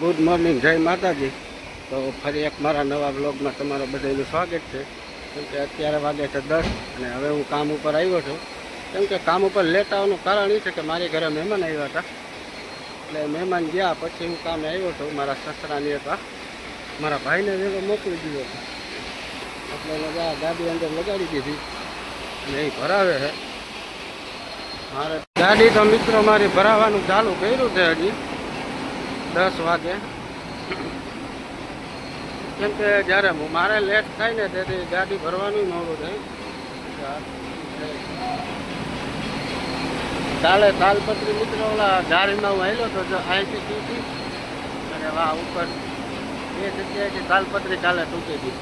Good morning, જય માતાજી। તો ફરી એક મારા નવા બ્લોગમાં તમારું બધાનું સ્વાગત છે। કેમ કે અત્યારે વાગે છે 10 અને હવે હું કામ ઉપર આવ્યો છું। કેમ કે કામ ઉપર લેટ આવવાનું કારણ એ છે કે મારી ઘરે મહેમાન આવ્યા હતા, એટલે મહેમાન ગયા પછી હું કામે આવ્યો છું। મારા સસરાની હતા, મારા ભાઈને વેલો મોકલી દીધો હતો, એટલે ગાડી અંદર લગાડી દીધી અને એ ભરાવે છે। મારે ગાડી તો મિત્રો મારી ભરાવાનું ચાલુ કર્યું છે હજી 10 વાગે। કેમ કે જ્યારે મારે લેટ થાય ને તેથી ગાડી ભરવાનું મોડું થાય। કાલે તાલપત્રી મિત્રો ઓલા ગાડીમાં હું આવેલો તો અહીંથી તૂટી અને વાહ ઉપર એ જગ્યાએથી તાલપત્રી કાલે તૂટી ગઈ।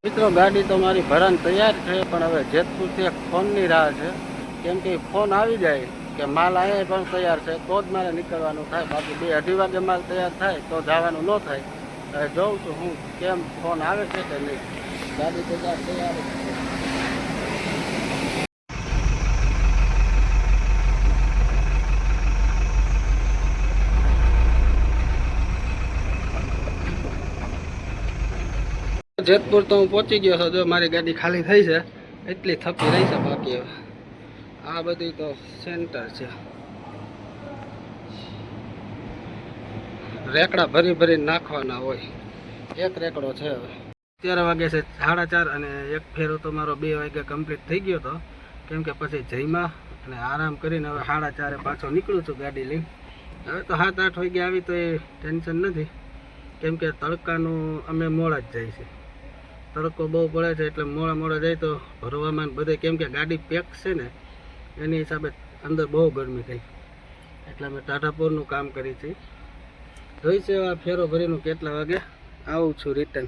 મિત્રો ગાડી તો મારી ભરાન તૈયાર છે, પણ હવે જેતપુરથી એક ફોનની રાહ છે। કેમ કે ફોન આવી જાય કે માલ અહીંયા પણ તૈયાર છે તો જ મારે નીકળવાનું થાય, બાકી 2-2:30 વાગે માલ તૈયાર થાય તો જવાનું ન થાય। હવે જોઉં છું હું કેમ ફોન આવે છે કે નહીં। ગાડી તો તૈયાર છે। જેતપુર તો હું પહોંચી ગયો છું। જો મારી ગાડી ખાલી થઈ છે, એટલી થપી રહી છે। બાકી આ બધી તો સેન્ટર છે, રેકડા ભરી ભરી નાખવાના હોય। એક રેકડો છે હવે। અત્યારે વાગે છે 4:30 અને એક ફેરો તો મારો 2 વાગે કમ્પ્લીટ થઈ ગયો હતો। કેમ કે પછી જઈમાં અને આરામ કરીને હવે 4:30 પાછો નીકળું છું ગાડી લઈને। હવે તો 7-8 વાગે આવી તો એ ટેન્શન નથી, કેમ કે તડકાનું અમે મોડા જ જાય છે। તડકો બહુ પડે છે એટલે મોડા જાય તો ભરવામાં બધે, કેમ કે ગાડી પેક છે ને એની હિસાબે અંદર બહુ ગરમી થઈ, એટલે અમે ટાટાપોરનું કામ કરી છીએ। જોઈ છે આ ફેરો ભરીનું કેટલા વાગે આવું છું રિટર્ન।